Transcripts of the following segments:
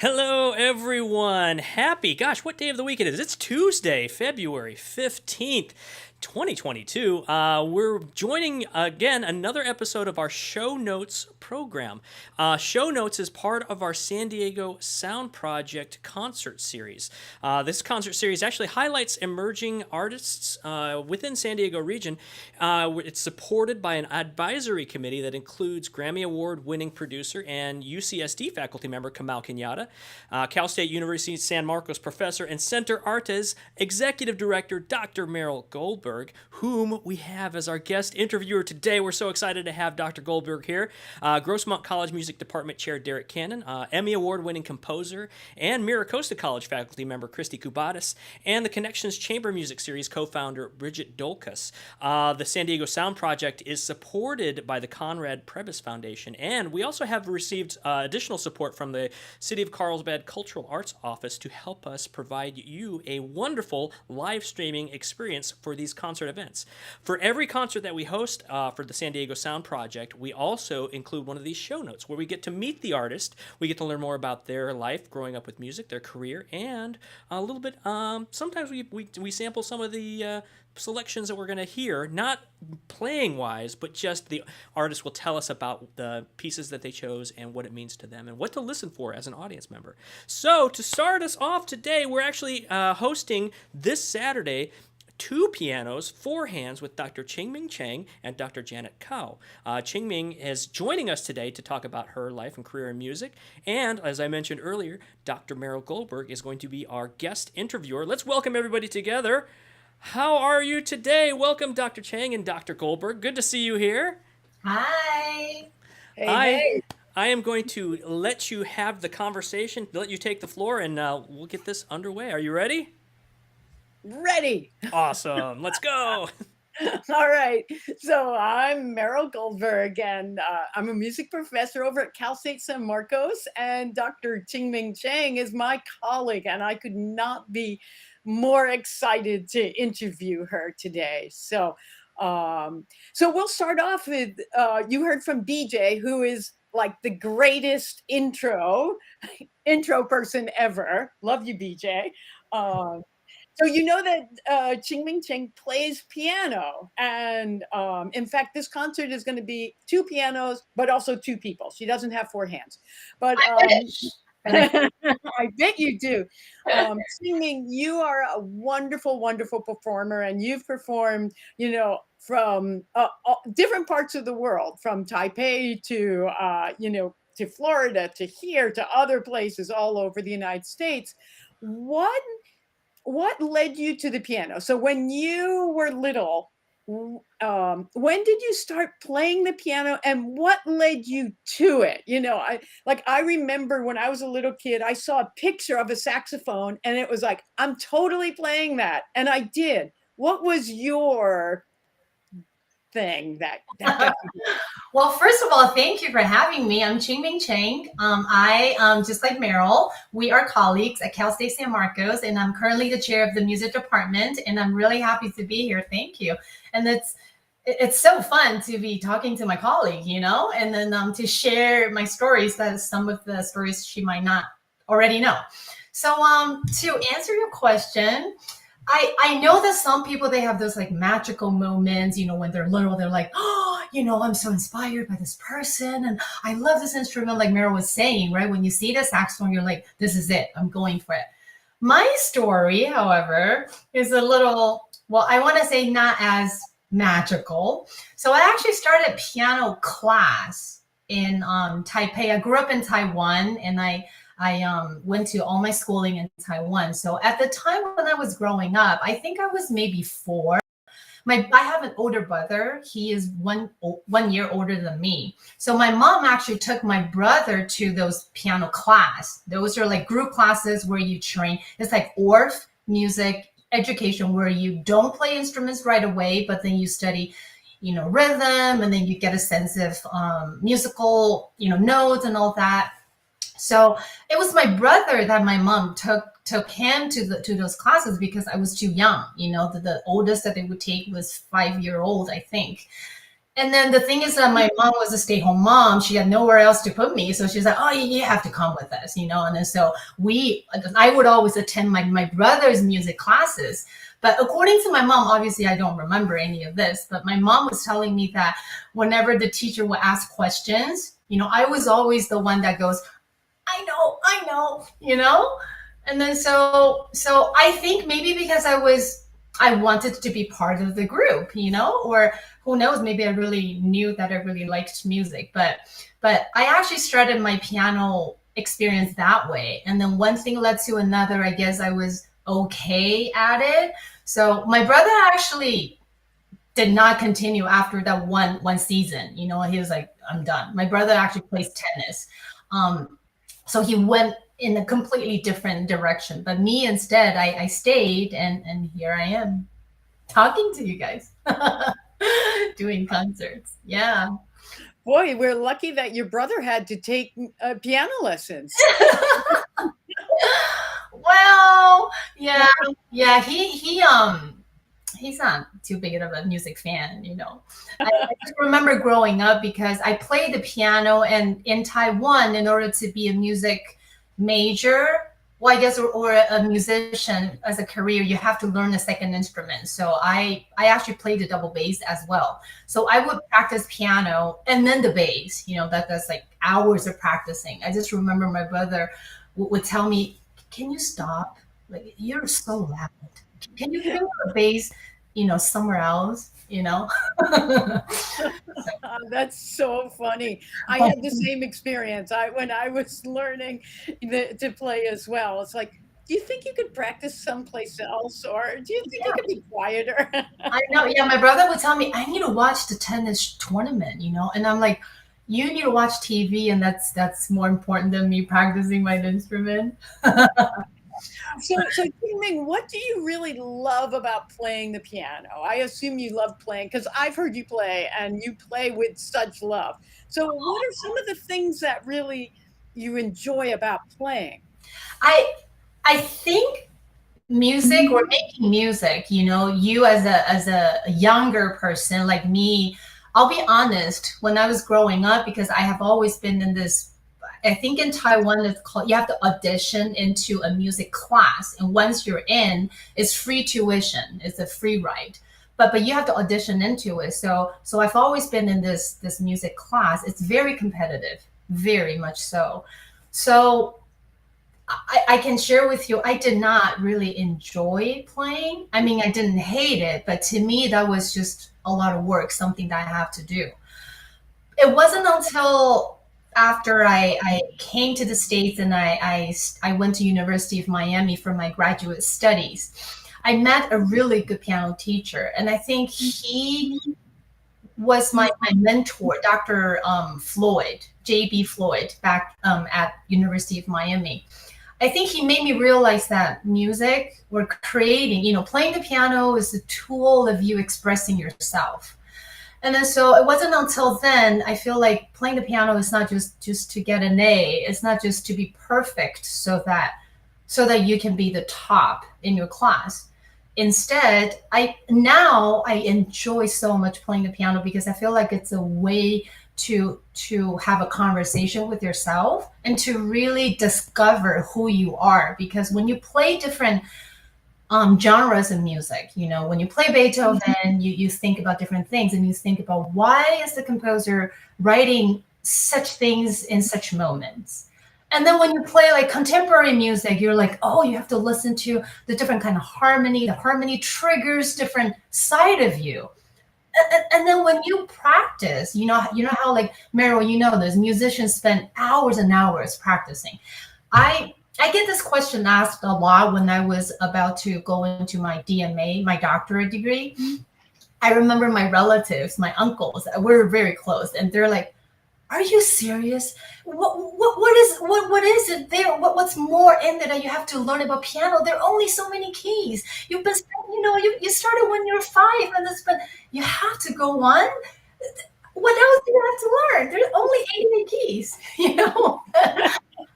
Hello, everyone. Gosh, what day of the week it is? It's Tuesday, February 15th. 2022. We're joining again another episode of our Show Notes program. Show Notes is part of our San Diego Sound Project concert series. This concert series actually highlights emerging artists within San Diego region. It's supported by an advisory committee that includes Grammy Award winning producer and UCSD faculty member Kamal Kenyatta, Cal State University San Marcos professor and Center Artes executive director Dr. Merryl Goldberg, whom we have as our guest interviewer today. We're so excited to have Dr. Goldberg here. Grossmont College Music Department Chair Derek Cannon, Emmy Award-winning composer, and Miracosta College faculty member Christy Kubatis, and the Connections Chamber Music Series co-founder Bridget Dolkus. The San Diego Sound Project is supported by the Conrad Prebys Foundation, and we also have received additional support from the City of Carlsbad Cultural Arts Office to help us provide you a wonderful live streaming experience for these concert events. For every concert that we host for the San Diego Sound Project, we also include one of these show notes where we get to meet the artist. We get to learn more about their life growing up with music, their career, and a little bit, sometimes we sample some of the selections that we're going to hear, not playing wise, but just the artist will tell us about the pieces that they chose and what it means to them and what to listen for as an audience member. So to start us off today, we're actually hosting this Saturday two pianos, four hands with Dr. Ching-Ming Cheng and Dr. Janet Kao. Ching-Ming is joining us today to talk about her life and career in music. And as I mentioned earlier, Dr. Merryl Goldberg is going to be our guest interviewer. Let's welcome everybody together. How are you today? Welcome, Dr. Cheng and Dr. Goldberg. Good to see you here. Hi. Hey. I am going to let you have the conversation, let you take the floor, and we'll get this underway. Are you ready? Ready. Awesome. Let's go. All right. So I'm Merryl Goldberg, and I'm a music professor over at Cal State San Marcos, and Dr. Ching-Ming Cheng is my colleague, and I could not be more excited to interview her today. So we'll start off with, you heard from BJ, who is like the greatest intro person ever. Love you, BJ. So you know that Ching-Ming Cheng plays piano, and in fact, this concert is going to be two pianos, but also two people. She doesn't have four hands, but I bet you do. Ching-Ming, you are a wonderful, wonderful performer, and you've performed, from different parts of the world, from Taipei to to Florida, to here, to other places all over the United States. What led you to the piano? So when you were little, when did you start playing the piano, and what led you to it? I remember when I was a little kid, I saw a picture of a saxophone, and it was like, I'm totally playing that, and I did. What was your thing that Well, first of all, thank you for having me. I'm Ching-Ming Cheng. I, just like Merrill, we are colleagues at Cal State San Marcos, and I'm currently the chair of the music department, and I'm really happy to be here. Thank you. And it's so fun to be talking to my colleague, and then to share my stories, that some of the stories she might not already know. So to answer your question, I know that some people, they have those like magical moments, when they're little, they're like, oh, I'm so inspired by this person, and I love this instrument, like Merrill was saying, right? When you see the saxophone, you're like, this is it, I'm going for it. My story, however, is a little, well, I want to say not as magical. So I actually started piano class in Taipei. I grew up in Taiwan, and I went to all my schooling in Taiwan. So at the time when I was growing up, I think I was maybe 4. I have an older brother. He is one year older than me. So my mom actually took my brother to those piano class. Those are like group classes where you train. It's like ORF music education, where you don't play instruments right away, but then you study rhythm, and then you get a sense of musical notes and all that. So it was my brother that my mom took him to those classes, because I was too young. The oldest that they would take was 5-year-old, I think. And then the thing is that my mom was a stay-home mom. She had nowhere else to put me. So she's like, oh, you have to come with us, you know? And then so I would always attend my brother's music classes. But according to my mom, obviously I don't remember any of this, but my mom was telling me that whenever the teacher would ask questions, you know, I was always the one that goes, I know, you know? And then so I think maybe because I wanted to be part of the group, you know, or who knows, maybe I really knew that I really liked music, but I actually started my piano experience that way. And then one thing led to another. I guess I was okay at it. So my brother actually did not continue after that one season. You know, he was like, I'm done. My brother actually plays tennis. Um, so he went in a completely different direction. But me instead, I stayed and here I am talking to you guys, doing concerts. Yeah. Boy, we're lucky that your brother had to take piano lessons. Well, yeah, yeah. He's not too big of a music fan, you know. I just remember growing up because I played the piano, and in Taiwan, in order to be a music major, well, I guess, or a musician as a career, you have to learn a second instrument. So I actually played the double bass as well. So I would practice piano and then the bass. You know, that's like hours of practicing. I just remember my brother would tell me, "Can you stop? Like you're so loud. Can you play the bass, you know, somewhere else?" You know. That's so funny. I had the same experience. When I was learning to play as well. It's like, do you think you could practice someplace else, or do you think you could be quieter? I know. Yeah, my brother would tell me I need to watch the tennis tournament, you know, and I'm like, you need to watch TV, and that's more important than me practicing my instrument. So Ming, what do you really love about playing the piano? I assume you love playing because I've heard you play and you play with such love. So what are some of the things that really you enjoy about playing? I I think music or making music, you know, you as a younger person like me, I'll be honest, when I was growing up, because I have always been in this, I think in Taiwan it's called, you have to audition into a music class, and once you're in, it's free tuition, it's a free ride, but you have to audition into it. So I've always been in this music class. It's very competitive, very much so. So I can share with you, I did not really enjoy playing. I mean, I didn't hate it, but to me, that was just a lot of work, something that I have to do. It wasn't until after I came to the States and I went to University of Miami for my graduate studies. I met a really good piano teacher, and I think he was my mentor, Dr. Floyd, J.B. Floyd, back at University of Miami. I think he made me realize that music or creating, you know, playing the piano is a tool of you expressing yourself. And then so it wasn't until then I feel like playing the piano is not just to get an A. It's not just to be perfect so that you can be the top in your class. Instead, I enjoy so much playing the piano because I feel like it's a way to have a conversation with yourself and to really discover who you are. Because when you play different genres of music, you know, when you play Beethoven, you think about different things, and you think about why is the composer writing such things in such moments. And then when you play like contemporary music, you're like, oh, you have to listen to the different kind of harmony. The harmony triggers different side of you. And then when you practice, you know how like Merrill, you know, those musicians spend hours and hours practicing. I get this question asked a lot when I was about to go into my DMA, my doctorate degree. I remember my relatives, my uncles, we're very close, and they're like, "Are you serious? What is it there? What's more in there that you have to learn about piano? There are only so many keys. You've been, you started when you were 5, and it's been you have to go on. What else do you have to learn? There's only 88 keys, you know."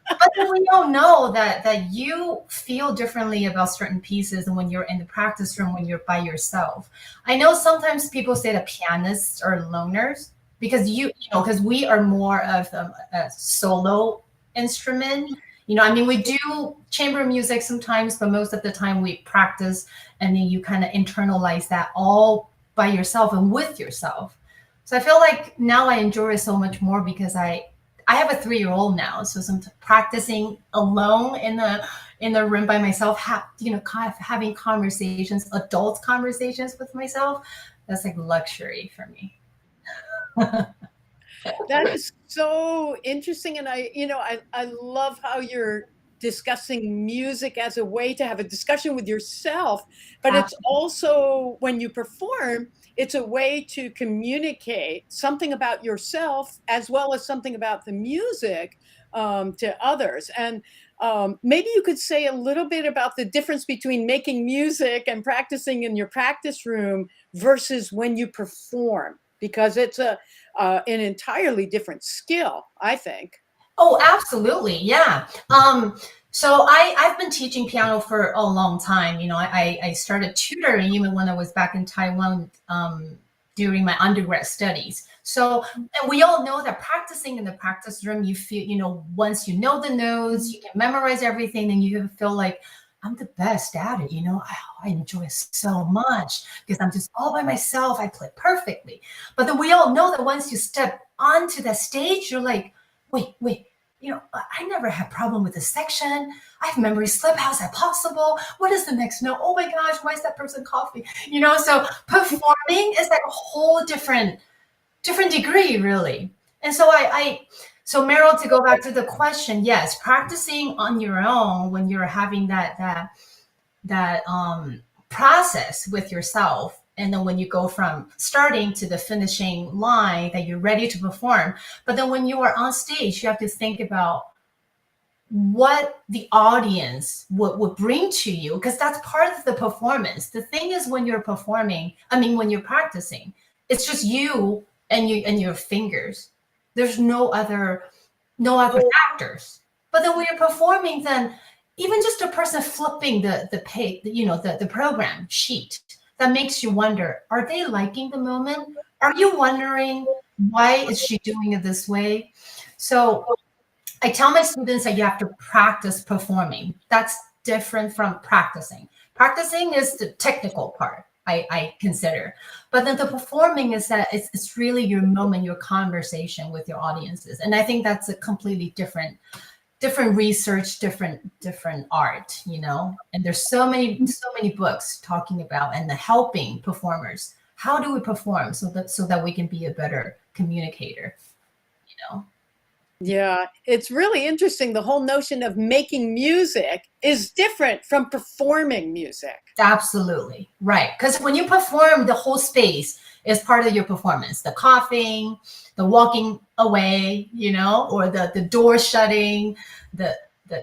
But then we all know that you feel differently about certain pieces when you're in the practice room, when you're by yourself. I know sometimes people say that pianists are loners because because we are more of a solo instrument. I mean, we do chamber music sometimes, but most of the time we practice, and then you kind of internalize that all by yourself and with yourself. So I feel like now I enjoy it so much more because I have a 3-year-old now, so some practicing alone in the room by myself, kind of having conversations, adult conversations with myself. That's like luxury for me. That is so interesting. And I love how you're discussing music as a way to have a discussion with yourself, but it's also when you perform, it's a way to communicate something about yourself as well as something about the music to others. And maybe you could say a little bit about the difference between making music and practicing in your practice room versus when you perform, because it's an entirely different skill, I think. Oh, absolutely. Yeah. So I've been teaching piano for a long time. I started tutoring even when I was back in Taiwan during my undergrad studies. So and we all know that practicing in the practice room, you feel, once you know the notes, you can memorize everything, and you feel like I'm the best at it. I enjoy it so much because I'm just all by myself. I play perfectly. But then we all know that once you step onto that stage, you're like, wait, I never had problem with this section. I have memory slip. How is that possible? What is the next note? Oh my gosh, why is that person coughing? So performing is like a whole different degree, really. And so so Merrill, to go back to the question, yes, practicing on your own when you're having that process with yourself, and then when you go from starting to the finishing line that you're ready to perform. But then when you are on stage, you have to think about what the audience would bring to you, because that's part of the performance. The thing is, when you're performing, when you're practicing, it's just you and your fingers. There's no other factors. But then when you're performing, then even just a person flipping the page, the program sheet, that makes you wonder, are they liking the moment? Are you wondering, why is she doing it this way? So I tell my students that you have to practice performing. That's different from practicing. Practicing is the technical part, I consider. But then the performing is that it's really your moment, your conversation with your audiences. And I think that's a completely different research, different art, and there's so many books talking about and helping performers. How do we perform so that we can be a better communicator, Yeah, it's really interesting. The whole notion of making music is different from performing music. Absolutely. Right. Because when you perform, the whole space is part of your performance. The coughing, the walking away, or the door shutting, the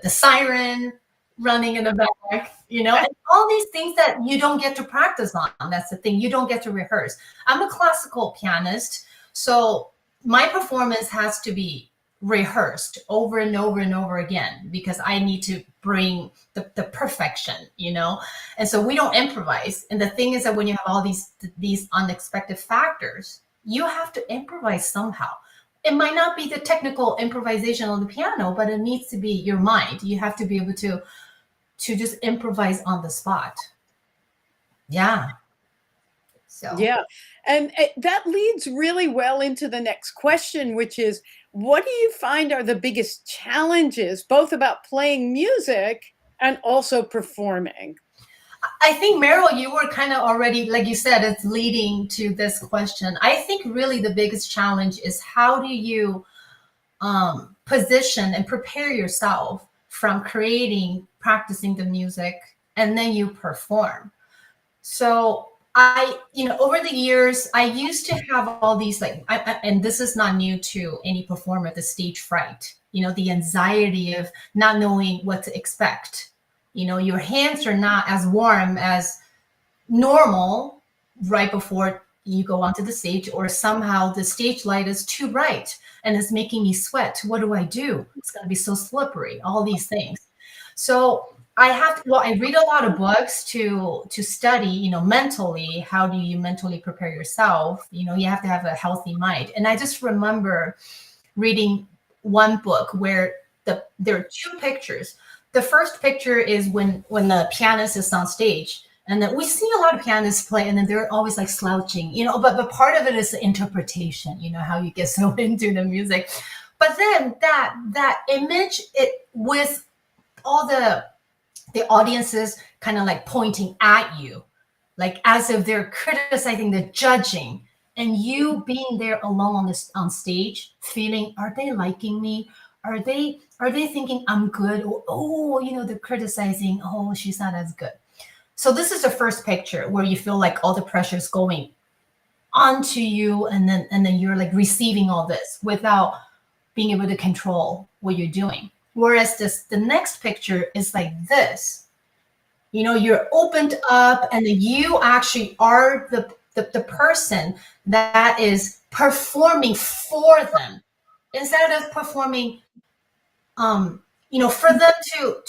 siren running in the back, and all these things that you don't get to practice on. That's the thing. You don't get to rehearse. I'm a classical pianist, so my performance has to be rehearsed over and over and over again because I need to bring the perfection, and so we don't improvise. And the thing is that when you have all these unexpected factors, you have to improvise somehow. It might not be the technical improvisation on the piano, but it needs to be your mind. You have to be able to just improvise on the spot. Yeah. So Yeah. And that leads really well into the next question, which is, what do you find are the biggest challenges, both about playing music and also performing? I think, Merrill, you were kind of already, like you said, it's leading to this question. I think really the biggest challenge is, how do you position and prepare yourself from practicing the music, and then you perform. So over the years, I used to have all these, and this is not new to any performer, the stage fright, the anxiety of not knowing what to expect. Your hands are not as warm as normal right before you go onto the stage, or somehow the stage light is too bright and it's making me sweat. What do I do? It's going to be so slippery, all these things. So I read a lot of books to study, mentally, how do you mentally prepare yourself? You have to have a healthy mind. And I just remember reading one book where there are two pictures. The first picture is when the pianist is on stage, and then we see a lot of pianists play, and then they're always like slouching, but part of it is the interpretation, how you get so into the music. But then that image, it with all the audiences kind of like pointing at you, like as if they're criticizing, they're judging, and you being there alone on stage, feeling, are they liking me? Are they thinking I'm good? Or, they're criticizing, oh, she's not as good. So this is the first picture where you feel like all the pressure is going onto you, and then you're like receiving all this without being able to control what you're doing. Whereas the next picture is like this. You're opened up, and you actually are the person that is performing for them, instead of performing for them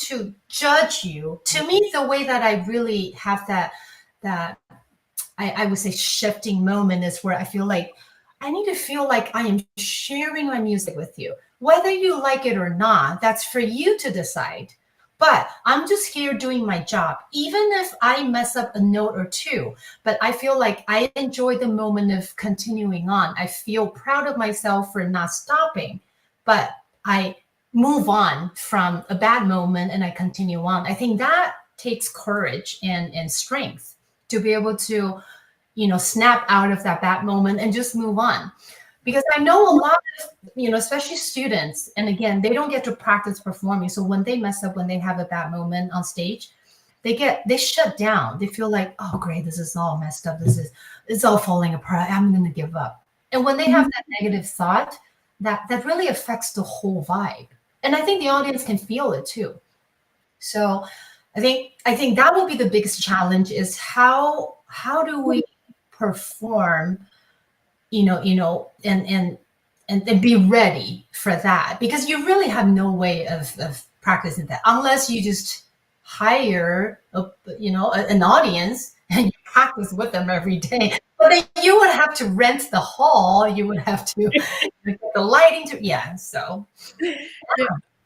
to judge you. To me, the way that I really have that I would say shifting moment is where I feel like I need to feel like I am sharing my music with you. Whether you like it or not, that's for you to decide. But I'm just here doing my job, even if I mess up a note or two. But I feel like I enjoy the moment of continuing on. I feel proud of myself for not stopping, but I move on from a bad moment and I continue on. I think that takes courage and strength to be able to, snap out of that bad moment and just move on. Because I know a lot of, especially students, and again, they don't get to practice performing. So when they mess up, when they have a bad moment on stage, they shut down. They feel like, oh, great, this is all messed up. It's all falling apart. I'm going to give up. And when they have that negative thought, that really affects the whole vibe. And I think the audience can feel it too. So I think that will be the biggest challenge, is how do we perform, and be ready for that, because you really have no way of practicing that unless you just hire an audience and you practice with them every day. But then you would have to rent the hall, you would have to get the lighting so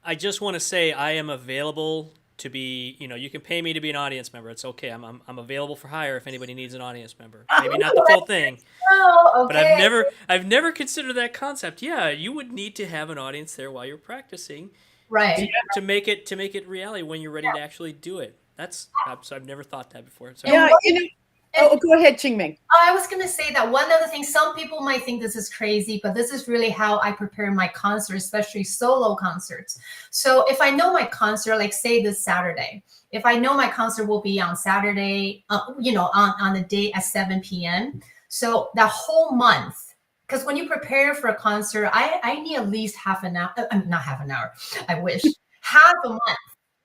I just want to say I am available to be, you can pay me to be an audience member. It's okay. I'm available for hire if anybody needs an audience member. Maybe not the full thing. Oh, okay. But I've never considered that concept. Yeah, you would need to have an audience there while you're practicing, right, to make it reality when you're ready to actually do it. I've never thought that before. So. Yeah, go ahead, Ching-Ming. I was going to say that one other thing, some people might think this is crazy, but this is really how I prepare my concerts, especially solo concerts. So if I know my concert, like say this Saturday, if I know my concert will be on Saturday, on the day at 7 p.m. So that whole month, because when you prepare for a concert, I need at least half an hour, not half an hour, I wish, half a month,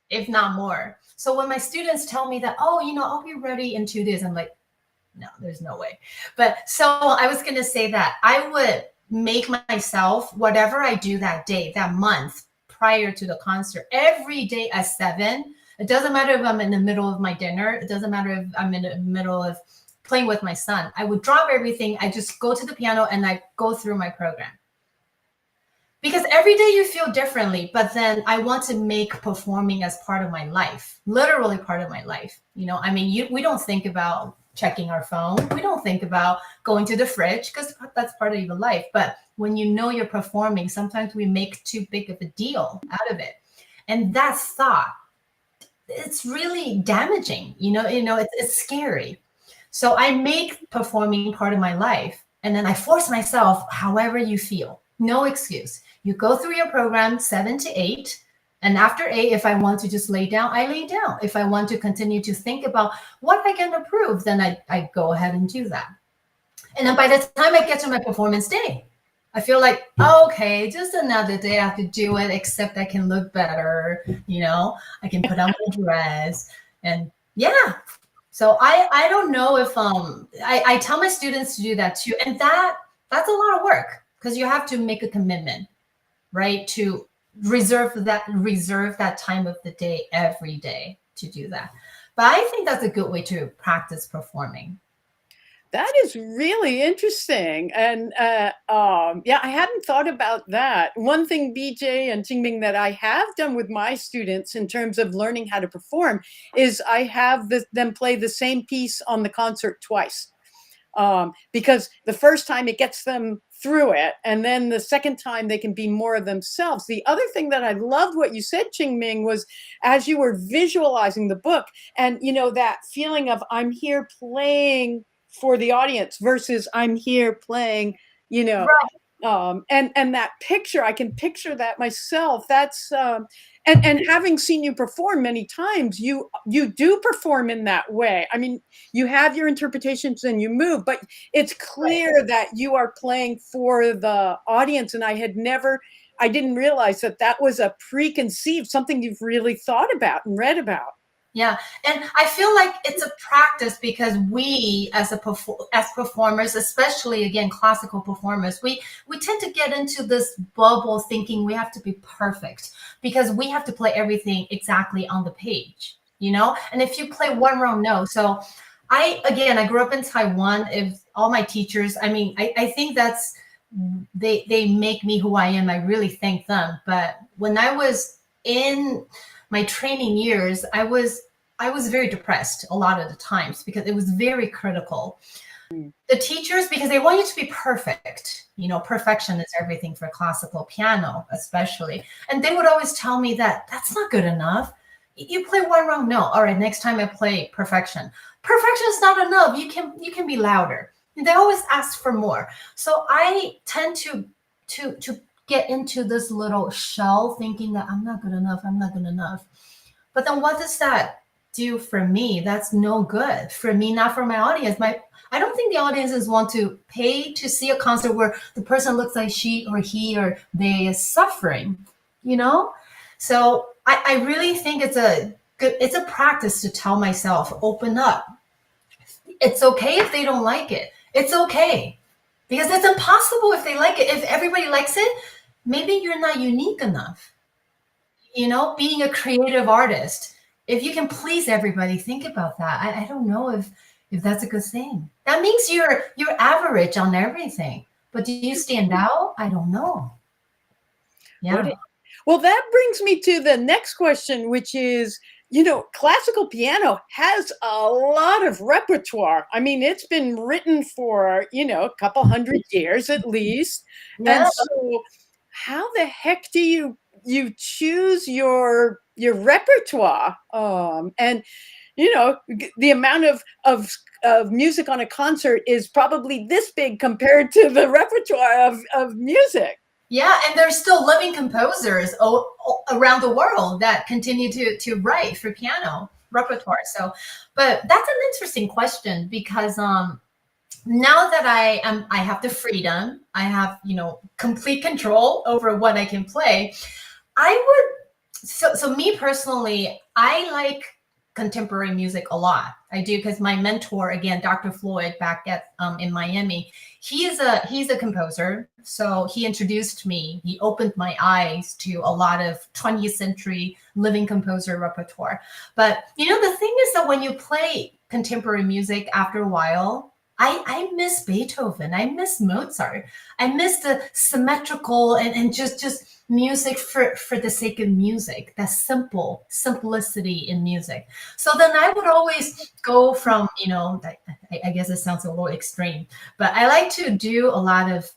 if not more. So when my students tell me that, I'll be ready in 2 days, I'm like, no, there's no way. But so I was going to say that I would make myself, whatever I do that day, that month prior to the concert, every day at 7. It doesn't matter if I'm in the middle of my dinner. It doesn't matter if I'm in the middle of playing with my son. I would drop everything. I just go to the piano and I go through my program. Because every day you feel differently, but then I want to make performing as part of my life, literally part of my life. We don't think about checking our phone. We don't think about going to the fridge because that's part of your life. But when you're performing, sometimes we make too big of a deal out of it. And that thought, it's really damaging. It's scary. So I make performing part of my life. And then I force myself, however you feel, no excuse. You go through your program 7 to 8. And after 8, if I want to just lay down, I lay down. If I want to continue to think about what I can improve, then I go ahead and do that. And then by the time I get to my performance day, I feel like, okay, just another day I have to do it, except I can look better. I can put on my dress. And yeah, So I don't know if I tell my students to do that too, and that's a lot of work because you have to make a commitment, right? To reserve that time of the day every day to do that. But I think that's a good way to practice performing. That is really interesting. And yeah, I hadn't thought about that. One thing, BJ and Ching-Ming, that I have done with my students in terms of learning how to perform is I have them play the same piece on the concert twice. Because the first time it gets them through it, and then the second time they can be more of themselves. The other thing that I loved what you said, Ching-Ming, was as you were visualizing the book, and that feeling of I'm here playing for the audience versus I'm here playing, and that picture, I can picture that myself. That's and having seen you perform many times, you do perform in that way. I mean, you have your interpretations and you move, but it's clear that you are playing for the audience. And I didn't realize that was a preconceived, something you've really thought about and read about. Yeah, and I feel like it's a practice because we, as performers, especially again classical performers, we tend to get into this bubble thinking we have to be perfect because we have to play everything exactly on the page, And if you play one wrong note, so I grew up in Taiwan. If all my teachers, I mean, I think that's they make me who I am. I really thank them. But when I was in my training years, I was very depressed a lot of the times because it was very critical. The teachers, because they want you to be perfect, perfection is everything for classical piano, especially. And they would always tell me that that's not good enough. You play one wrong note. All right, next time I play perfection. Perfection is not enough. You can be louder. And they always ask for more. So I tend to get into this little shell thinking that I'm not good enough. I'm not good enough. But then what does that do for me? That's no good for me, not for my audience. I don't think the audiences want to pay to see a concert where the person looks like she or he or they is suffering, So I really think it's a practice to tell myself, open up. It's okay if they don't like it. It's okay. Because it's impossible if they like it. If everybody likes it, maybe you're not unique enough. Being a creative artist, if you can please everybody, think about that. I don't know if that's a good thing. That means you're average on everything. But do you stand out? I don't know. Yeah. Well, that brings me to the next question, which is, classical piano has a lot of repertoire. I mean, it's been written for, a couple hundred years at least. Yeah. And so how the heck do you choose your repertoire? And the amount of music on a concert is probably this big compared to the repertoire of music. Yeah, and there's still living composers around the world that continue to write for piano repertoire. So, but that's an interesting question because now that I have the freedom, I have complete control over what I can play. So me personally, I like contemporary music a lot. I do because my mentor, again, Dr. Floyd, back at in Miami, he's a composer. So he introduced me. He opened my eyes to a lot of 20th century living composer repertoire. But the thing is that when you play contemporary music, after a while, I miss Beethoven. I miss Mozart. I miss the symmetrical and just music for the sake of music, that simplicity in music. So then I would always go from, I guess it sounds a little extreme, but I like to do a lot of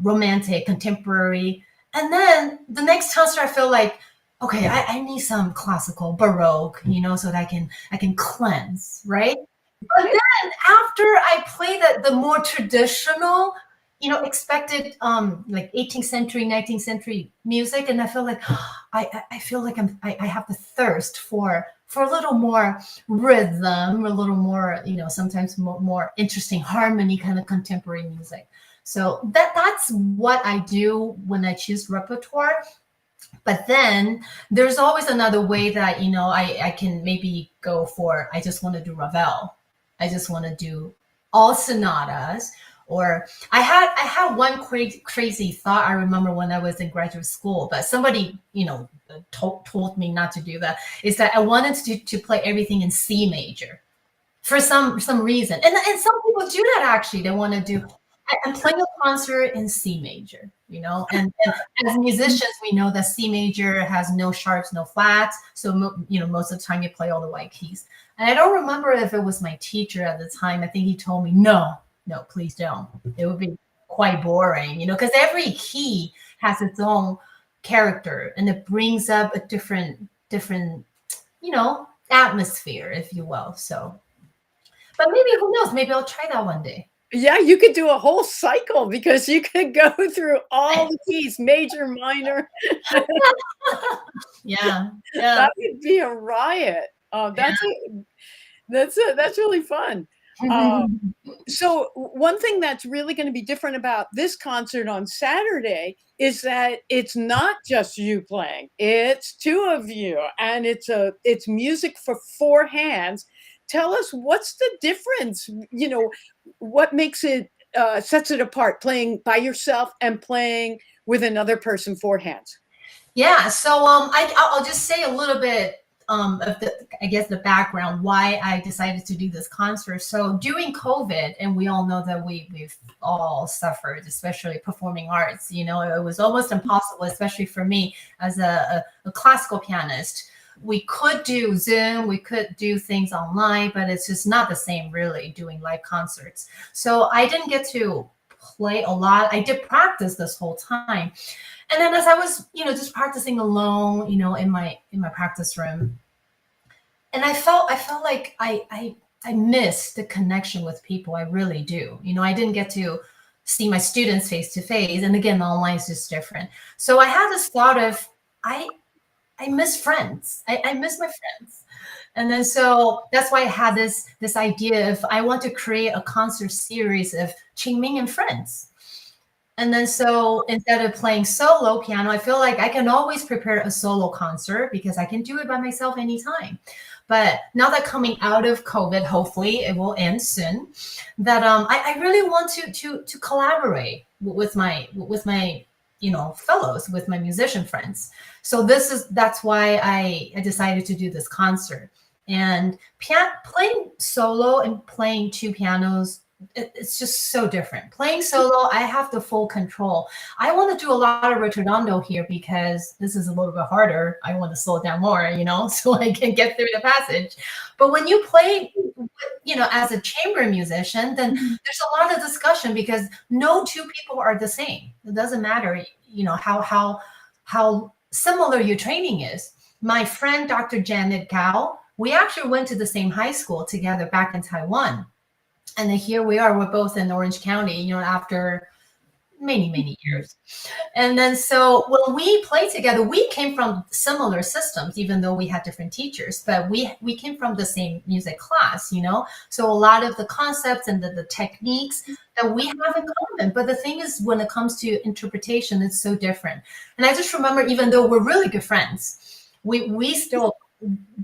romantic, contemporary. And then the next concert, I feel like, okay, I need some classical, Baroque, so that I can cleanse, right? But then after I play the more traditional, expected like 18th century, 19th century music, and I feel like I feel like I have the thirst for a little more rhythm, a little more, sometimes more interesting harmony kind of contemporary music. So that's what I do when I choose repertoire. But then there's always another way that, I can maybe go for, I just want to do Ravel. I just want to do all sonatas. Or I had one crazy thought I remember when I was in graduate school, but somebody, told me not to do that, is that I wanted to play everything in C major for some reason. And some people do that actually. They want to do, I'm playing a concert in C major, and as musicians, we know that C major has no sharps, no flats. So, most of the time you play all the white keys. And I don't remember if it was my teacher at the time. I think he told me, no, please don't. It would be quite boring, because every key has its own character and it brings up a different, atmosphere, if you will. So, but maybe, who knows? Maybe I'll try that one day. Yeah, you could do a whole cycle because you could go through all the keys, major, minor. Yeah. That would be a riot. That's really fun. So one thing that's really going to be different about this concert on Saturday is that it's not just you playing; it's two of you, and it's music for four hands. Tell us, what's the difference? What makes it sets it apart, playing by yourself and playing with another person, four hands? Yeah. So I'll just say a little bit of the background why I decided to do this concert. So during COVID, and we all know that we've all suffered, especially performing arts. It was almost impossible, especially for me as a classical pianist. We could do Zoom, we could do things online, but it's just not the same really doing live concerts. So I didn't get to play a lot. I did practice this whole time. And then as I was, just practicing alone, in my practice room, and I felt like I missed the connection with people. I really do. I didn't get to see my students face to face. And again, online is just different. So I had this thought of, I miss friends. I miss my friends. And then so that's why I had this idea of, I want to create a concert series of Ching-Ming and friends. And then so instead of playing solo piano, I feel like I can always prepare a solo concert because I can do it by myself anytime. But now that coming out of COVID, hopefully it will end soon, that I really want to collaborate with my fellows, with my musician friends. So that's why I decided to do this concert. And playing solo and playing two pianos, it's just so different. Playing solo, I have the full control. I want to do a lot of retardando here because this is a little bit harder. I want to slow down more, so I can get through the passage. But when you play, as a chamber musician, then there's a lot of discussion because no two people are the same. It doesn't matter, how similar your training is. My friend, Dr. Janet Gao, we actually went to the same high school together back in Taiwan. And then here we are, we're both in Orange County, after many, many years. And then so when we played together, we came from similar systems, even though we had different teachers, but we came from the same music class, So a lot of the concepts and the techniques that we have in common. But the thing is, when it comes to interpretation, it's so different. And I just remember, even though we're really good friends, we still,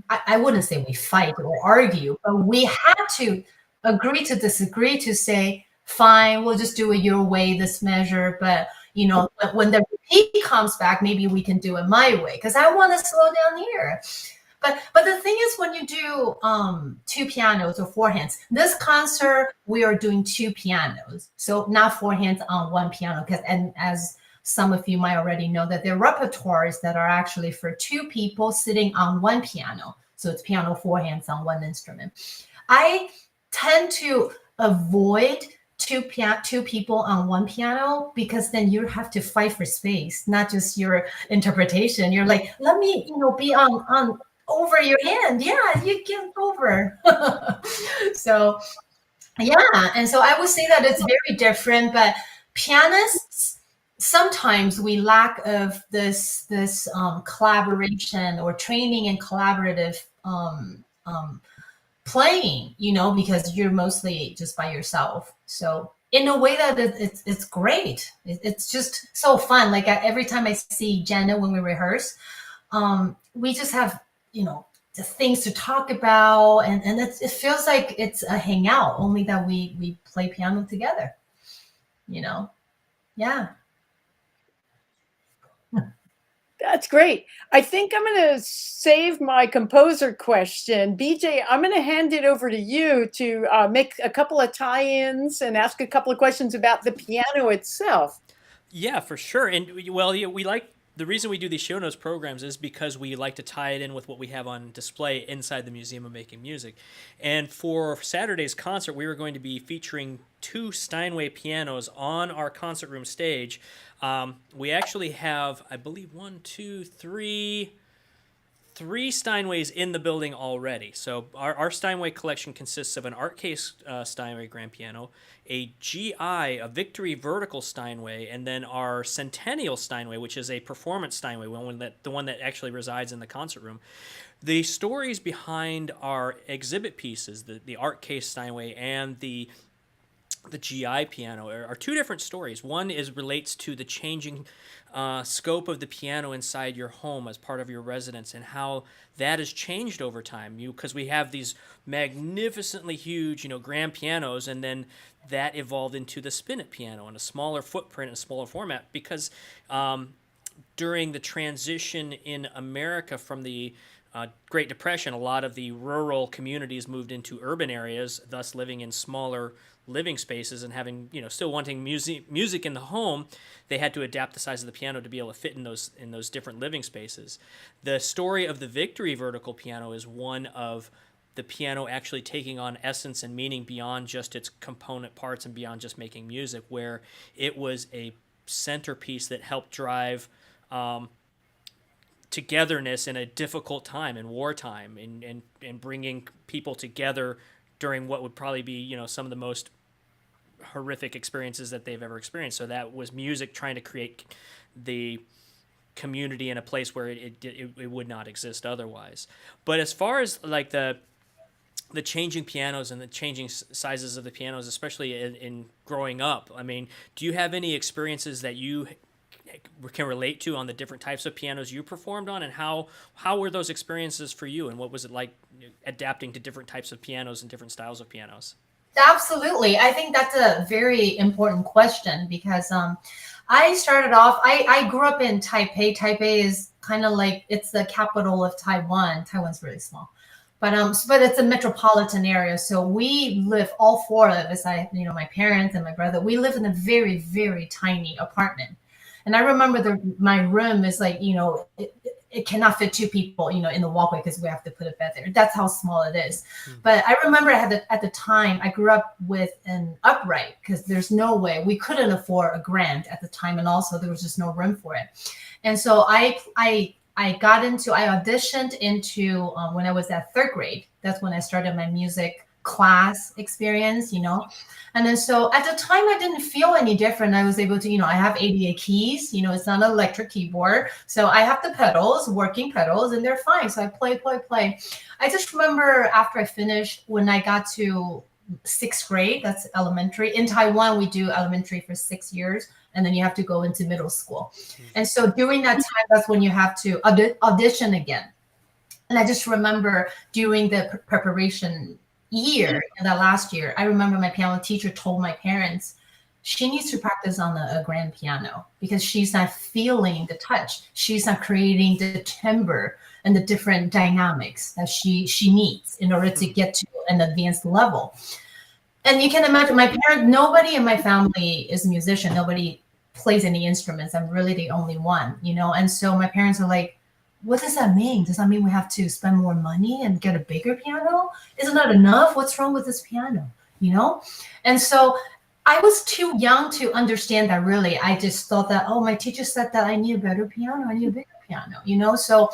I wouldn't say we fight or argue, but we had to agree to disagree, to say, fine, we'll just do it your way, this measure. But, when the repeat comes back, maybe we can do it my way because I want to slow down here. But the thing is, when you do two pianos or four hands, this concert, we are doing two pianos. So not four hands on one piano. And as some of you might already know, that there are repertoires that are actually for two people sitting on one piano. So it's piano, four hands on one instrument. I tend to avoid two people on one piano because then you have to fight for space, not just your interpretation. You're like, let me, be on over your hand. Yeah, you get over. So, yeah. And so I would say that it's very different, but pianists, sometimes we lack of this collaboration or training and collaborative playing, because you're mostly just by yourself. So in a way that it's great. It's just so fun. Like every time I see Jenna when we rehearse, we just have, the things to talk about, and it feels like it's a hangout, only that we play piano together. You know, yeah. That's great. I think I'm going to save my composer question. BJ, I'm going to hand it over to you to make a couple of tie-ins and ask a couple of questions about the piano itself. Yeah, for sure. And well, yeah, we like the reason we do these show notes programs is because we like to tie it in with what we have on display inside the Museum of Making Music. And for Saturday's concert, we were going to be featuring two Steinway pianos on our concert room stage. We actually have, I believe, three Steinways in the building already. So our Steinway collection consists of an art case Steinway grand piano, a GI, a Victory vertical Steinway, and then our Centennial Steinway, which is a performance Steinway, the one that actually resides in the concert room. The stories behind our exhibit pieces, the art case Steinway and the GI piano are two different stories. One relates to the changing scope of the piano inside your home as part of your residence, and how that has changed over time. Because we have these magnificently huge, grand pianos, and then that evolved into the spinet piano and a smaller footprint and a smaller format. Because during the transition in America from the Great Depression, a lot of the rural communities moved into urban areas, thus living in smaller living spaces and having, still wanting music in the home. They had to adapt the size of the piano to be able to fit in those different living spaces. The story of the Victory vertical piano is one of the piano actually taking on essence and meaning beyond just its component parts and beyond just making music, where it was a centerpiece that helped drive togetherness in a difficult time, in wartime, and bringing people together during what would probably be, some of the most horrific experiences that they've ever experienced. So that was music trying to create the community in a place where it would not exist otherwise. But as far as like the changing pianos and the changing sizes of the pianos, especially in growing up, I mean, do you have any experiences that you can relate to on the different types of pianos you performed on, and how were those experiences for you, and what was it like adapting to different types of pianos and different styles of pianos? Absolutely. I think that's a very important question because I started off, I grew up in Taipei. Taipei is kind of like, it's the capital of Taiwan. Taiwan's really small. But it's a metropolitan area. So we live, all four of us, my parents and my brother, we live in a very, very tiny apartment. And I remember my room is like, it cannot fit two people, in the walkway because we have to put a bed there. That's how small it is. Mm-hmm. But I remember at the time, I grew up with an upright because there's no way we couldn't afford a grand at the time. And also there was just no room for it. And so I auditioned into when I was at third grade. That's when I started my music class experience, And then so at the time I didn't feel any different. I was able to, I have ADA keys, it's not an electric keyboard. So I have the pedals, working pedals, and they're fine. So I play. I just remember after I finished, when I got to sixth grade, that's elementary. In Taiwan, we do elementary for 6 years, and then you have to go into middle school. And so during that time, that's when you have to audition again. And I just remember during the preparation year, that last year, I remember my piano teacher told my parents she needs to practice on a grand piano because she's not feeling the touch. She's not creating the timbre and the different dynamics that she needs in order to get to an advanced level. And you can imagine nobody in my family is a musician. Nobody plays any instruments. I'm really the only one, And so my parents are like, what does that mean? Does that mean we have to spend more money and get a bigger piano? Isn't that enough? What's wrong with this piano? And so I was too young to understand that really. I just thought that, my teacher said that I need a better piano. I need a bigger piano, So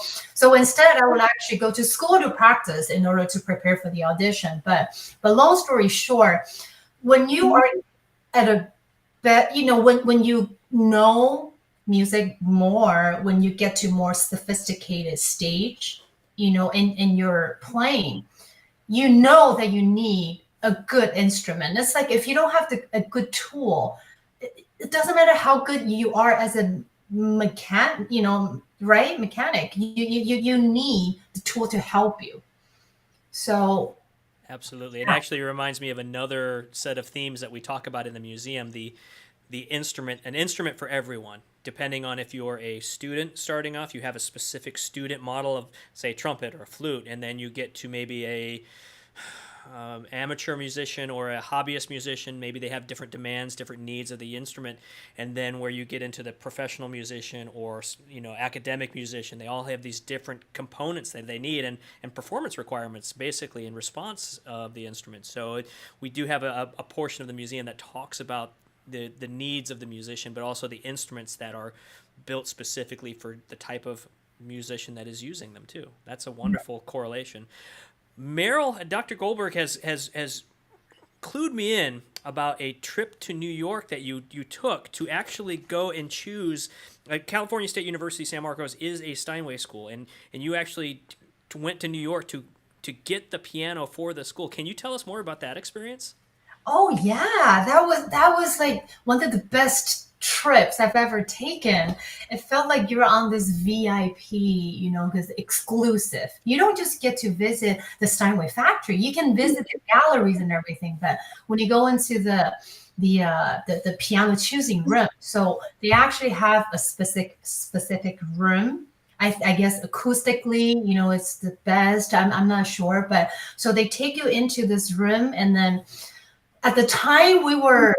instead I would actually go to school to practice in order to prepare for the audition. But long story short, when you are at when you know music more, when you get to more sophisticated stage, in your playing, that you need a good instrument. It's like if you don't have a good tool, it doesn't matter how good you are as a right? Mechanic. You need the tool to help you. So Absolutely. It actually reminds me of another set of themes that we talk about in the museum, the instrument, an instrument for everyone. Depending on if you're a student starting off, you have a specific student model of, say, trumpet or a flute, and then you get to maybe a amateur musician or a hobbyist musician. Maybe they have different demands, different needs of the instrument, and then where you get into the professional musician or academic musician, they all have these different components that they need and performance requirements basically in response of the instrument. So we do have a portion of the museum that talks about the needs of the musician, but also the instruments that are built specifically for the type of musician that is using them too. That's a wonderful correlation. Merrill, Dr. Goldberg has clued me in about a trip to New York that you took to actually go and choose. California State University San Marcos is a Steinway school, and you actually went to New York to get the piano for the school. Can you tell us more about that experience? Oh yeah, that was like one of the best trips I've ever taken. It felt like you're on this VIP, because exclusive. You don't just get to visit the Steinway factory. You can visit the galleries and everything, but when you go into the piano choosing room, so they actually have a specific room. I guess acoustically, it's the best. I'm not sure, but so they take you into this room, and then at the time we were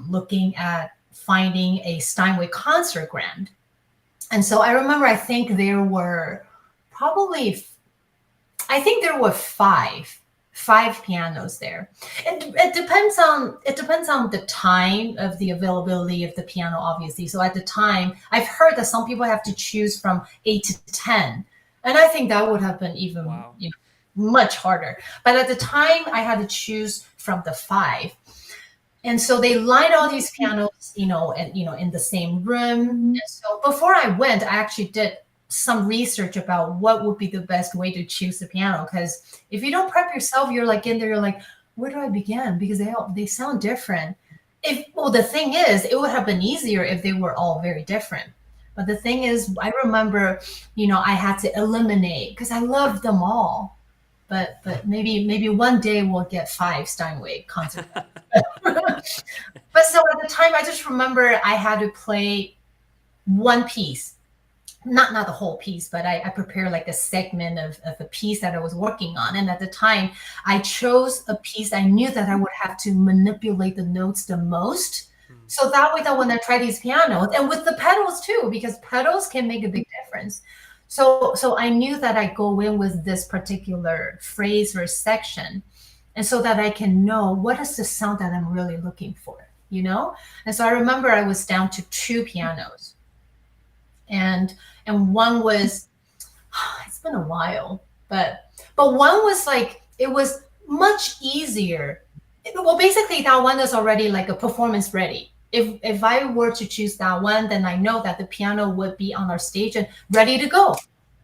looking at finding a Steinway concert grand. And so I remember, I think there were five pianos there. It depends on the time of the availability of the piano, obviously. So at the time, I've heard that some people have to choose from 8 to 10, and I think that would have been even Wow. much harder. But at the time, I had to choose from the five. And so they lined all these pianos, in the same room. And so before I went, I actually did some research about what would be the best way to choose the piano. Because if you don't prep yourself, you're like in there, you're like, where do I begin? Because they sound different. The thing is, it would have been easier if they were all very different. But the thing is, I remember, I had to eliminate because I loved them all. But maybe one day we'll get 5 Steinway concerts. But so at the time, I just remember I had to play one piece, not the whole piece, but I prepared like a segment of a piece that I was working on. And at the time, I chose a piece I knew that I would have to manipulate the notes the most. So that way, that when I try these pianos, and with the pedals too, because pedals can make a big difference. So I knew that I go in with this particular phrase or section, and so that I can know what is the sound that I'm really looking for, And so I remember I was down to 2 pianos, and one was, it's been a while, but one was like, it was much easier. Well, basically that one is already like a performance ready. If I were to choose that one, then I know that the piano would be on our stage and ready to go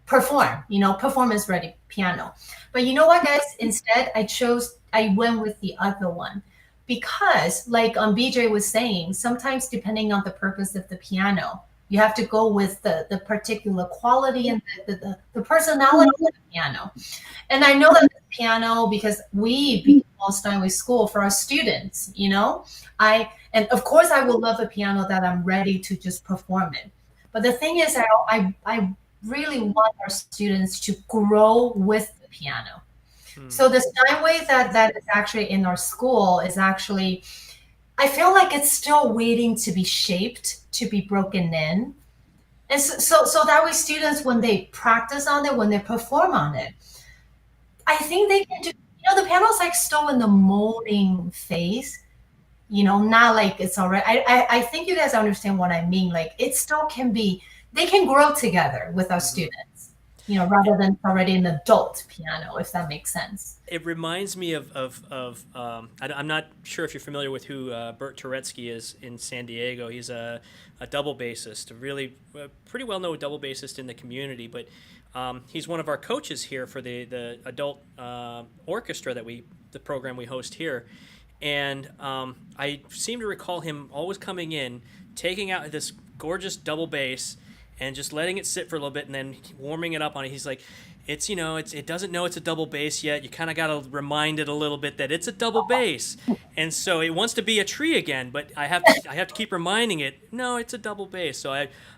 perform, performance ready piano. But you know what, guys? Instead, I went with the other one because, like BJ was saying, sometimes depending on the purpose of the piano, you have to go with the particular quality and the personality of the piano. And I know that the piano, because we became Steinway School for our students, and of course I will love a piano that I'm ready to just perform it. But the thing is, I really want our students to grow with the piano. So the Steinway that is actually in our school is actually, I feel like it's still waiting to be shaped, to be broken in. And so that way students, when they practice on it, when they perform on it, I think they can do, the piano's like still in the molding phase, not like it's already, I think you guys understand what I mean. Like it still can be, they can grow together with our students. rather than already an adult piano, if that makes sense. It reminds me of I'm not sure if you're familiar with who Bert Turetsky is in San Diego. He's a double bassist, a really pretty well known double bassist in the community, but he's one of our coaches here for the adult orchestra the program we host here. And I seem to recall him always coming in, taking out this gorgeous double bass and just letting it sit for a little bit and then warming it up on it. He's like, it doesn't know it's a double bass yet. You kind of got to remind it a little bit that it's a double bass. And so it wants to be a tree again, but I have to keep reminding it, no, it's a double bass. So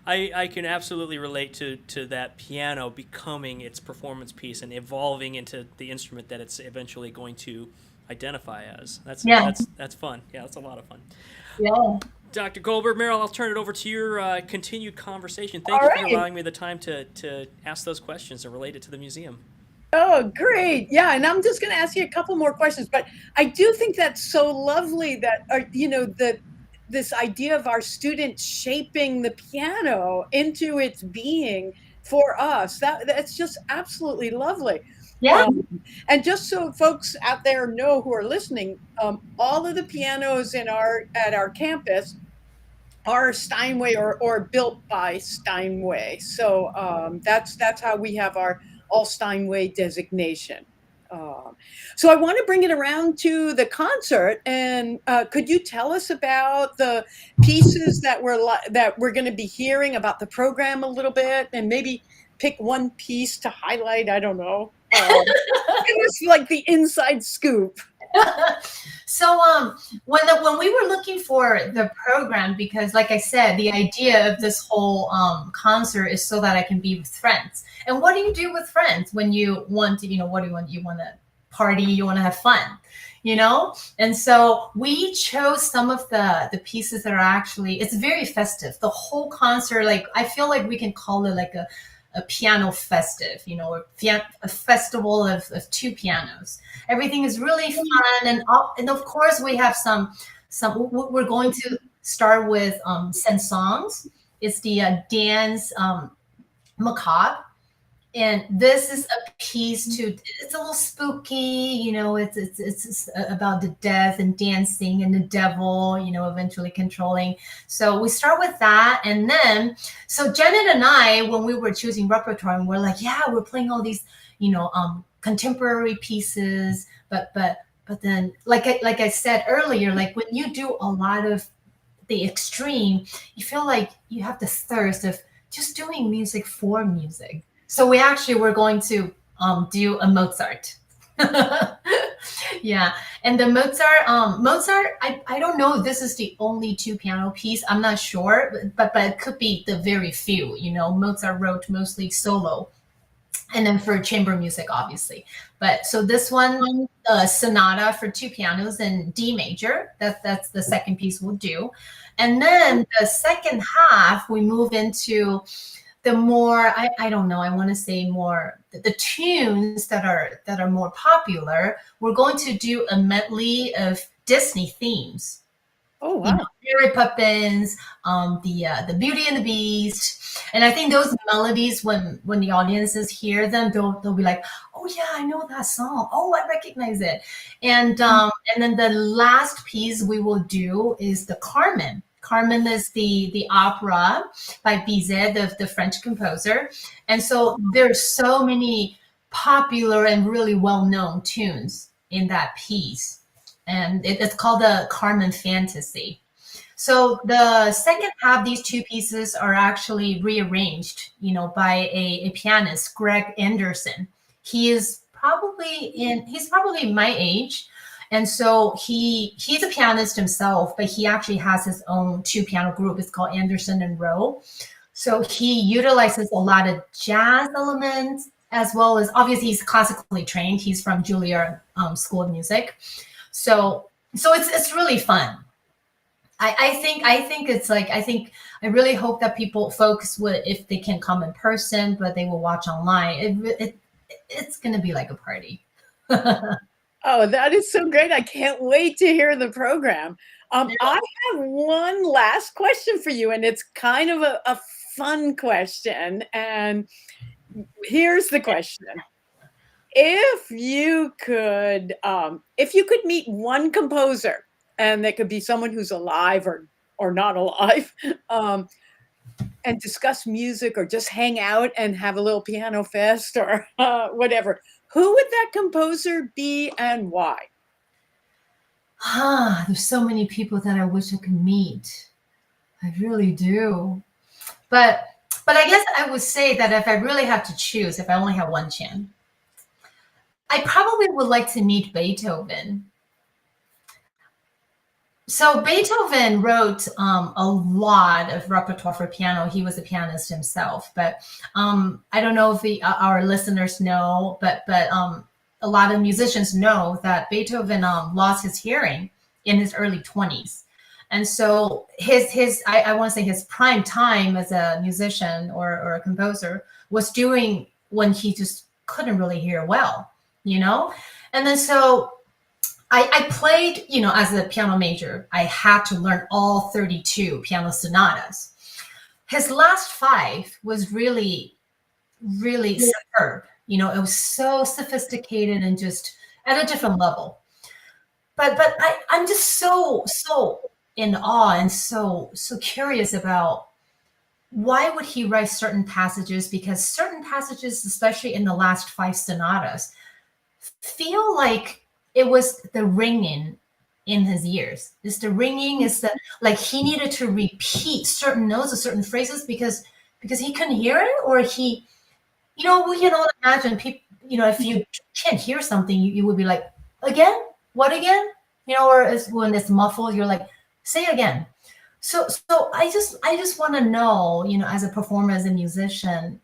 I can absolutely relate to that piano becoming its performance piece and evolving into the instrument that it's eventually going to identify as. That's fun. Yeah, that's a lot of fun. Yeah. Dr. Goldberg, Merrill, I'll turn it over to your continued conversation. Thank you for allowing me the time to ask those questions and relate it to the museum. Oh, great. Yeah, and I'm just going to ask you a couple more questions, but I do think that's so lovely that, this idea of our students shaping the piano into its being for us. That's just absolutely lovely. Yeah. And just so folks out there know who are listening, all of the pianos at our campus are Steinway or built by Steinway. So that's how we have our all Steinway designation. So I want to bring it around to the concert, and could you tell us about the pieces that we're going to be hearing, about the program a little bit, and maybe pick one piece to highlight? I don't know. It's like the inside scoop. So when we were looking for the program, because like I said, the idea of this whole concert is so that I can be with friends. And what do you do with friends when you want to, what do you want? You want to party, you want to have fun, And so we chose some of the pieces that are actually, it's very festive. The whole concert, like I feel like we can call it like a piano festive, a festival of two pianos. Everything is really fun, and of course we have some. We're going to start with Saint-Saëns. It's the dance macabre, and this is a piece it's a little spooky, it's about the death and dancing and the devil, eventually controlling. So we start with that, and then so Janet and I, when we were choosing repertoire, we're like, yeah, we're playing all these contemporary pieces, but then like I said earlier, like when you do a lot of the extreme, you feel like you have the thirst of just doing music for music. So we actually were going to do a Mozart. Yeah, and the Mozart, I don't know if this is the only two piano piece. I'm not sure, but it could be the very few. Mozart wrote mostly solo, and then for chamber music, obviously. But so this one, Sonata for two pianos in D major. That's the second piece we'll do, and then the second half we move into the more, I don't know, I want to say more the tunes that are more popular. We're going to do a medley of Disney themes. Oh wow! Mary Poppins, the Beauty and the Beast, and I think those melodies, when the audiences hear them, they'll be like, oh yeah, I know that song. Oh, I recognize it. And then the last piece we will do is the Carmen. Carmen is the opera by Bizet, the French composer. And so there's so many popular and really well-known tunes in that piece. And it's called the Carmen Fantasy. So the second half, these two pieces are actually rearranged, by a pianist, Greg Anderson. He's probably my age. And so he's a pianist himself, but he actually has his own two piano group. It's called Anderson and Rowe. So he utilizes a lot of jazz elements, as well as, obviously he's classically trained. He's from Juilliard School of Music. So it's really fun. I think it's like, I really hope that folks would, if they can come in person, but they will watch online. It's going to be like a party. Oh, that is so great. I can't wait to hear the program. I have one last question for you, and it's kind of a fun question. And here's the question. If you could meet one composer, and that could be someone who's alive or not alive, and discuss music or just hang out and have a little piano fest or whatever, who would that composer be and why? There's so many people that I wish I could meet. I really do. But I guess I would say that if I really have to choose, if I only have one chance, I probably would like to meet Beethoven. So Beethoven wrote a lot of repertoire for piano. He was a pianist himself, but I don't know if our listeners know, but a lot of musicians know that Beethoven lost his hearing in his early 20s. And so I want to say his prime time as a musician or a composer was during when he just couldn't really hear well, you know? And then so I played, as a piano major, I had to learn all 32 piano sonatas. His last 5 was really, really superb. It was so sophisticated and just at a different level. But I'm just so in awe and so curious about why would he write certain passages, because certain passages, especially in the last 5 sonatas, feel like it was the ringing in his ears. It's the ringing, is that like he needed to repeat certain notes or certain phrases because he couldn't hear it, or he, we can all imagine people, if you can't hear something, you would be like, again, what again? Or when it's muffled, you're like, say again. So I just want to know, as a performer, as a musician,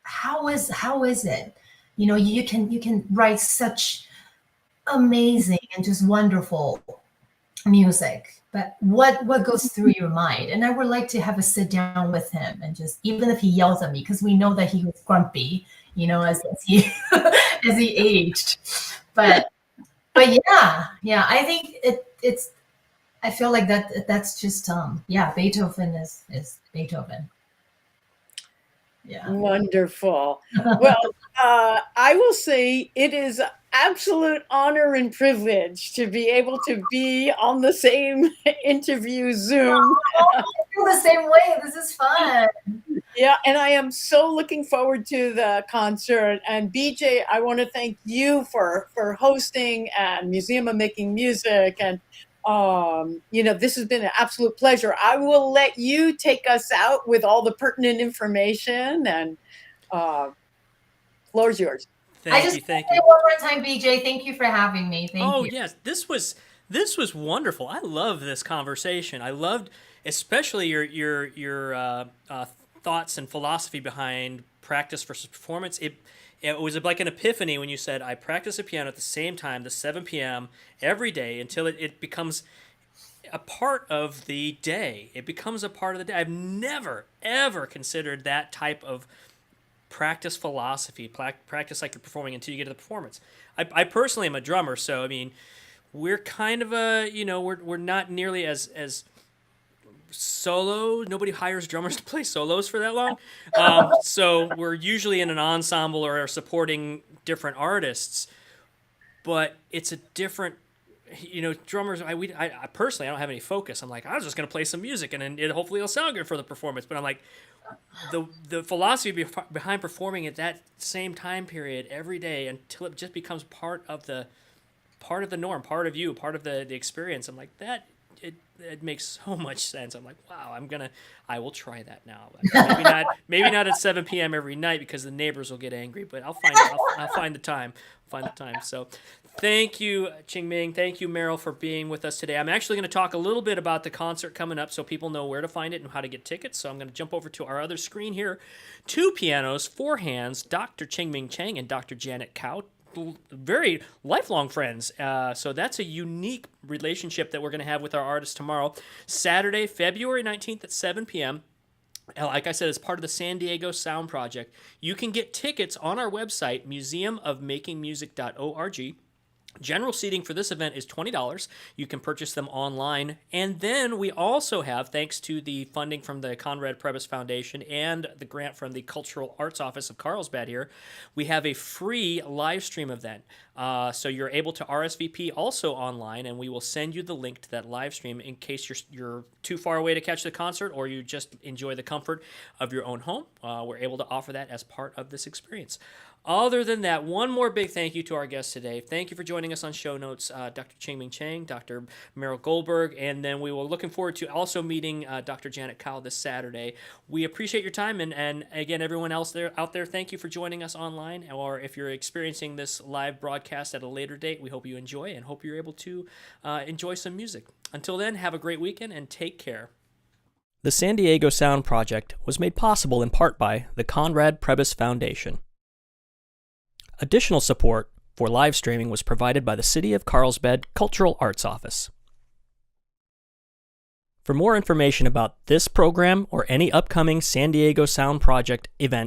how is it? You can write such amazing and just wonderful music, but what goes through your mind? And I would like to have a sit down with him, and just, even if he yells at me, because we know that he was grumpy, as he as he aged. But yeah, I think it's I feel like that's just Beethoven is Beethoven. Yeah. Wonderful. Well, I will say it is an absolute honor and privilege to be able to be on the same interview Zoom. I feel the same way. This is fun. Yeah, and I am so looking forward to the concert. And BJ, I want to thank you for hosting and Museum of Making Music. And this has been an absolute pleasure. I will let you take us out with all the pertinent information, and floor's yours. Thank you. One more time, BJ. Thank you for having me. Thank you. Yes, this was wonderful. I love this conversation. I loved especially your thoughts and philosophy behind practice versus performance. It was like an epiphany when you said, I practice the piano at the same time, the 7 p.m. every day, until it becomes a part of the day. It becomes a part of the day. I've never, ever considered that type of practice philosophy, practice like you're performing until you get to the performance. I personally am a drummer, so, I mean, we're kind of we're not nearly as solo. Nobody hires drummers to play solos for that long. So we're usually in an ensemble or are supporting different artists, but it's a different, drummers. I personally, I don't have any focus. I'm like, I was just going to play some music and hopefully it'll sound good for the performance. But I'm like, the philosophy behind performing at that same time period every day until it just becomes part of the norm, part of you, part of the experience. I'm like, that it makes so much sense. I'm like, wow, I will try that now. Maybe not at 7 p.m. every night, because the neighbors will get angry, but I'll find the time. So thank you, Ching-Ming. Thank you, Merrill, for being with us today. I'm actually going to talk a little bit about the concert coming up so people know where to find it and how to get tickets. So I'm going to jump over to our other screen here. 2 pianos, 4 hands, Dr. Ching-Ming Cheng and Dr. Janet Kao. Very lifelong friends. So that's a unique relationship that we're going to have with our artists tomorrow, Saturday, February 19th at 7 p.m. Like I said, it's part of the San Diego Sound Project. You can get tickets on our website, museumofmakingmusic.org. General seating for this event is $20. You can purchase them online. And then we also have, thanks to the funding from the Conrad Prebys Foundation and the grant from the Cultural Arts Office of Carlsbad here, we have a free live stream event. So you're able to RSVP also online, and we will send you the link to that live stream in case you're too far away to catch the concert or you just enjoy the comfort of your own home. We're able to offer that as part of this experience. Other than that, one more big thank you to our guests today. Thank you for joining us on show notes, Dr. Ching-Ming Cheng, Dr. Merryl Goldberg, and then we were looking forward to also meeting Dr. Janet Kyle this Saturday. We appreciate your time, and again, everyone else out there, thank you for joining us online, or if you're experiencing this live broadcast at a later date, we hope you enjoy and hope you're able to enjoy some music. Until then, have a great weekend and take care. The San Diego Sound Project was made possible in part by the Conrad Prebys Foundation. Additional support for live streaming was provided by the City of Carlsbad Cultural Arts Office. For more information about this program or any upcoming San Diego Sound Project event,